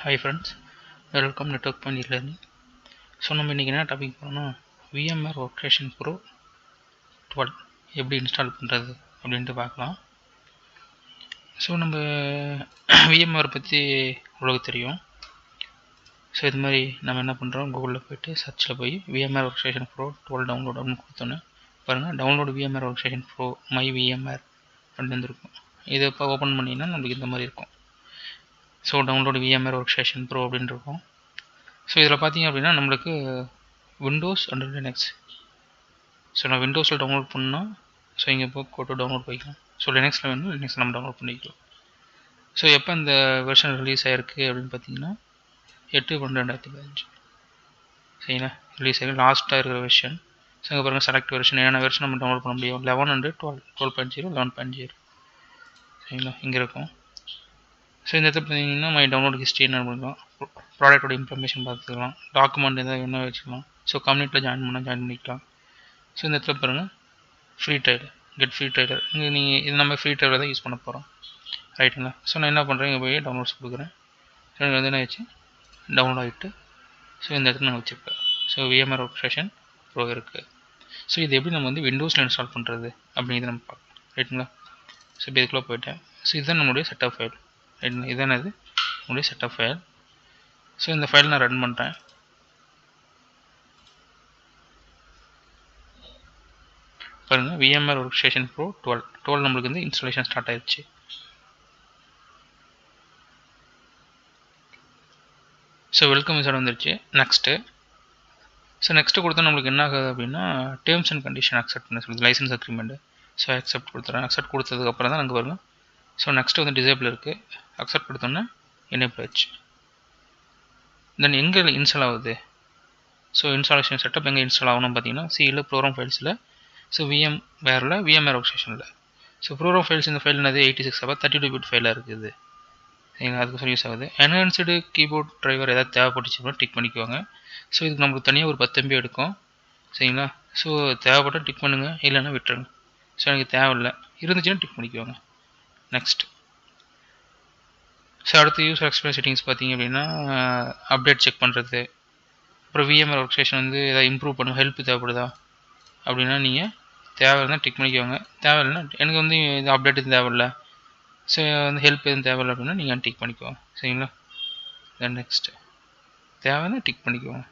Hi friends, welcome Network Point E-Learning. So நம்ம இன்றைக்கி என்ன டாபிக் போனோம்னா VMware Workstation Pro 12 எப்படி இன்ஸ்டால் பண்ணுறது அப்படின்ட்டு பார்க்கலாம். ஸோ நம்ம VMware பற்றி உங்களுக்கு தெரியும். ஸோ இது மாதிரி நம்ம என்ன பண்ணுறோம், கூகுளில் போய்ட்டு சர்ச்சில் போய் VMware Workstation Pro 12 டவுன்லோட் அப்படின்னு கொடுத்தோன்னே பாருங்கள், download VMware Workstation Pro My VMware அப்படின்னு வந்துருக்கும். இதை இப்போ ஓப்பன் பண்ணிங்கன்னா நம்மளுக்கு இந்த மாதிரி இருக்கும். So download VMware Workstation Pro அப்படின்னு இருக்கும். ஸோ இதில் பார்த்தீங்க அப்படின்னா நம்மளுக்கு விண்டோஸ் அண்ட் லினக்ஸ். ஸோ நான் விண்டோஸில் டவுன்லோட் பண்ணால் ஸோ இங்கே போட்டு டவுன்லோட் பண்ணிக்கலாம். ஸோ லினக்ஸில் வேணும், லினக்ஸ் நம்ம டவுன்லோட் பண்ணிக்கலாம். ஸோ எப்போ இந்த வெர்ஷன் ரிலீஸ் ஆகிருக்கு அப்படின்னு பார்த்தீங்கன்னா 8/12/2015 சரிங்களா ரிலீஸ் ஆகிருக்கு. லாஸ்ட்டாக இருக்கிற வெர்ஷன். ஸோ இங்கே பாருங்கள் செலக்ட் வெர்ஷன், என்னென்ன வெர்ஷன் நம்ம டவுன்லோட் பண்ண முடியும், 11 and 12.0 11.0 சரிங்களா இங்கே இருக்கும். ஸோ இந்த இடத்துல பார்த்தீங்கன்னா மை டவுன்லோட் ஹிஸ்ட்ரி என்ன பண்ணிக்கலாம், ப்ராடக்டோட இன்ஃபர்மேஷன் பார்த்துக்கலாம், டாக்குமெண்ட் எதாவது என்ன வச்சுக்கலாம். ஸோ கம்யூனிட்டியில் ஜாயின் பண்ணிக்கலாம். ஸோ இந்த இடத்துல பாருங்கள் ஃப்ரீ ட்ரையல், கெட் ஃப்ரீ ட்ரையலர். இங்கே நீங்கள் இது நம்ம ஃப்ரீ ட்ரையலில் தான் யூஸ் பண்ண போகிறோம் ரைட்டுங்களா. ஸோ நான் என்ன பண்ணுறேன், இங்கே போய் டவுன்லோட்ஸ் கொடுக்குறேன். ஸோ எனக்கு வந்து என்ன ஆச்சு, டவுன்லோட் ஆகிட்டு ஸோ இந்த இடத்துல நான் வச்சுருப்பேன். ஸோ VMware Workstation Pro இருக்குது. ஸோ இது எப்படி நம்ம வந்து விண்டோஸில் இன்ஸ்டால் பண்ணுறது அப்படிங்கிறது நம்ம பார்க்கலாம் ரைட்டுங்களா. ஸோ இப்போ இதுக்குள்ளே போய்ட்டேன். ஸோ இதுதான் நம்மளுடைய செட்டப் ஃபைல் ரைட்டுங்களா. இதுதான் இது நம்மளுடைய செட்டப் ஃபைல். ஸோ இந்த ஃபைல் நான் ரன் பண்ணுறேன். பாருங்கள் VMware Workstation Pro 12 நம்மளுக்கு வந்து இன்ஸ்டாலேஷன் ஸ்டார்ட் ஆயிடுச்சு. ஸோ வெல்கம் விசார்ட் வந்துருச்சு. நெக்ஸ்ட்டு கொடுத்தா நம்மளுக்கு என்ன ஆகுது அப்படின்னா டேர்ம்ஸ் அண்ட் கண்டிஷன் அக்செப்ட் பண்ண சொல்லுது, லைசன்ஸ் அக்ரிமெண்ட்டு. ஸோ அக்செப்ட் கொடுத்துறேன். அக்செப்ட் கொடுத்ததுக்கப்புறம் தான் நாங்கள் பாருங்கள். ஸோ நெக்ஸ்ட்டு வந்து டிசேபிள் இருக்குது. அக்செப்ட் கொடுத்தோன்னே எனேபிள் ஆச்சு. தென் எங்கே இன்ஸ்டால் ஆகுது, ஸோ இன்ஸ்டாலேஷன் செட்டப் எங்கே இன்ஸ்டால் ஆகணும்னு பார்த்தீங்கன்னா சியில் ப்ரோக்ராம் ஃபைல்ஸில். ஸோ VMwareல Workstation. ஸோ ப்ரோக்ராம் ஃபைல்ஸ் இந்த ஃபைல் என்னது 86 32-bit ஃபைலாக இருக்குது சரிங்களா. அதுக்கு யூஸ் ஆகுது. என்ஹான்ஸ்டு கீபோர்ட் டிரைவர் ஏதாவது தேவைப்பட்டுச்சுன்னா டிக் பண்ணிக்குவாங்க. ஸோ இதுக்கு நம்மளுக்கு தனியாக ஒரு 10 MB எடுக்கும் சரிங்களா. ஸோ தேவைப்பட்டால் டிக் பண்ணுங்கள், இல்லைன்னா விட்டுருங்க. ஸோ எனக்கு தேவையில்லை, இருந்துச்சுன்னா டிக் பண்ணிக்குவாங்க. நெக்ஸ்ட் ஸோ அடுத்து யூஸர் எக்ஸ்பீரியன்ஸ் செட்டிங்ஸ் பார்த்தீங்க அப்படின்னா அப்டேட் செக் பண்ணுறது. அப்புறம் VMware Workstation வந்து எதாவது இம்ப்ரூவ் பண்ணும், ஹெல்ப் தேவைப்படுதா அப்படின்னா நீங்கள் தேவைன்னா டிக் பண்ணிக்குவாங்க. தேவையில்லைன்னா எனக்கு வந்து இது அப்டேட் எதுவும் தேவையில்லை, ஸோ வந்து ஹெல்ப் எதுவும் தேவையில்லை அப்படின்னா நீங்கள் டிக் பண்ணிக்குவாங்க சரிங்களா. தென் நெக்ஸ்ட்டு தேவைன்னா டிக் பண்ணிக்குவாங்க.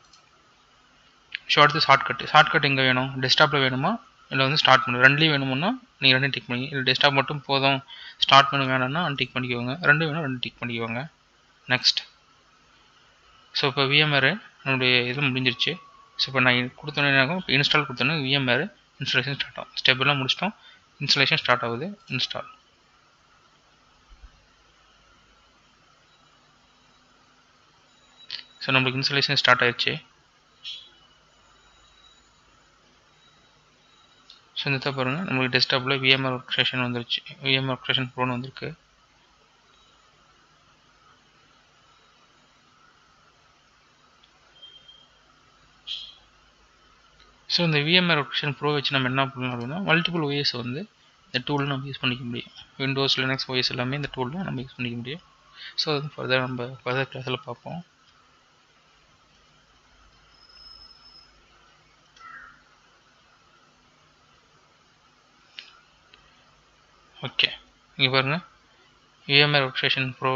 ஸோ அடுத்து ஷார்ட்கட் எங்கே வேணும், டெஸ்க்டாப்பில் வேணுமா இல்லை வந்து ஸ்டார்ட் பண்ணு ரெண்டுலேயும் வேணுமுன்னா நீங்கள் ரெண்டும் டிக் பண்ணி, இல்லை டெஸ்க்டாப் மட்டும் போதும் ஸ்டார்ட் பண்ண வேணும்னா டிக் பண்ணிக்குவாங்க, ரெண்டு வேணும் ரெண்டு டிக் பண்ணிக்குவாங்க. நெக்ஸ்ட் ஸோ இப்போ VMware நம்மளுடைய இது முடிஞ்சிருச்சு. ஸோ இப்போ நான் கொடுத்தோன்னே இப்போ இன்ஸ்டால் கொடுத்தோன்னே VMware இன்ஸ்டாலேஷன் ஸ்டார்ட் ஆகும். ஸ்டெப் எல்லாம் முடிச்சிட்டோம், இன்ஸ்டாலேஷன் ஸ்டார்ட் ஆகுது. இன்ஸ்டால் ஸோ நம்மளுக்கு இன்ஸ்டாலேஷன் ஸ்டார்ட் ஆயிடுச்சு. ஸோ இந்த பாருங்கள் நம்மளுக்கு டெஸ்க்டாப்பில் VMware Workstation வந்துருச்சு, VMware Workstation Pro வந்திருக்கு. ஸோ இந்த VMware Workstation Pro வச்சு நம்ம என்ன பண்ணலாம் அப்படின்னா மல்டிபிள் OS வந்து இந்த டூலில் நம்ம யூஸ் பண்ணிக்க முடியும். விண்டோஸ் லினக்ஸ் OS எல்லாமே இந்த டூலில் நம்ம யூஸ் பண்ணிக்க முடியும். ஸோ அது ஃபர்தர் கிளாஸில் பார்ப்போம். ஓகே இங்கே பாருங்கள் VMware Workstation Pro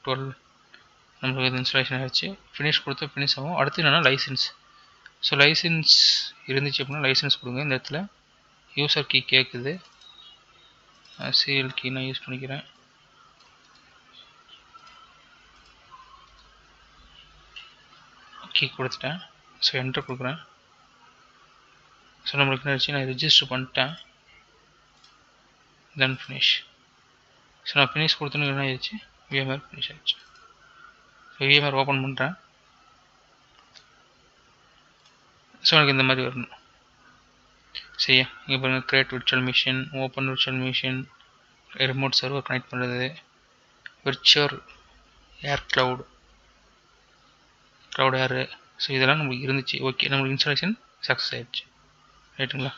12 நம்மளுக்கு இது இன்ஸ்டாலேஷன் ஆகிடுச்சு. ஃபினிஷ் கொடுத்து ஃபினிஷ் ஆகும். அடுத்து என்னென்னா லைசன்ஸ். ஸோ லைசன்ஸ் இருந்துச்சு அப்படின்னா லைசன்ஸ் கொடுங்க. இந்த இடத்துல யூசர் கீ கேட்குது, சீரியல் கீ நான் யூஸ் பண்ணிக்கிறேன். கீ கொடுத்துட்டேன். ஸோ என்ட்ரு கொடுக்குறேன். ஸோ நம்மளுக்கு என்ன ஆச்சு, நான் ரிஜிஸ்டர் பண்ணிட்டேன். தென் ஃபினிஷ். ஸோ நான் ஃபினிஷ் கொடுத்தோன்னு என்ன ஆயிடுச்சு, VMware ஃபினிஷ் ஆகிடுச்சு. ஸோ VMware ஓப்பன் பண்ணுறேன். ஸோ எனக்கு இந்த மாதிரி வரணும் சரியா. இங்கே பாருங்கள் create virtual machine, open virtual machine, remote server connect பண்ணுறது, விர்ச்சுவல் ஏர் க்ளவுட் ஏர். ஸோ இதெல்லாம் நம்மளுக்கு இருந்துச்சு. ஓகே நம்மளுக்கு இன்ஸ்டாலேஷன் சக்ஸஸ் ஆகிடுச்சு ரைட்டுங்களா.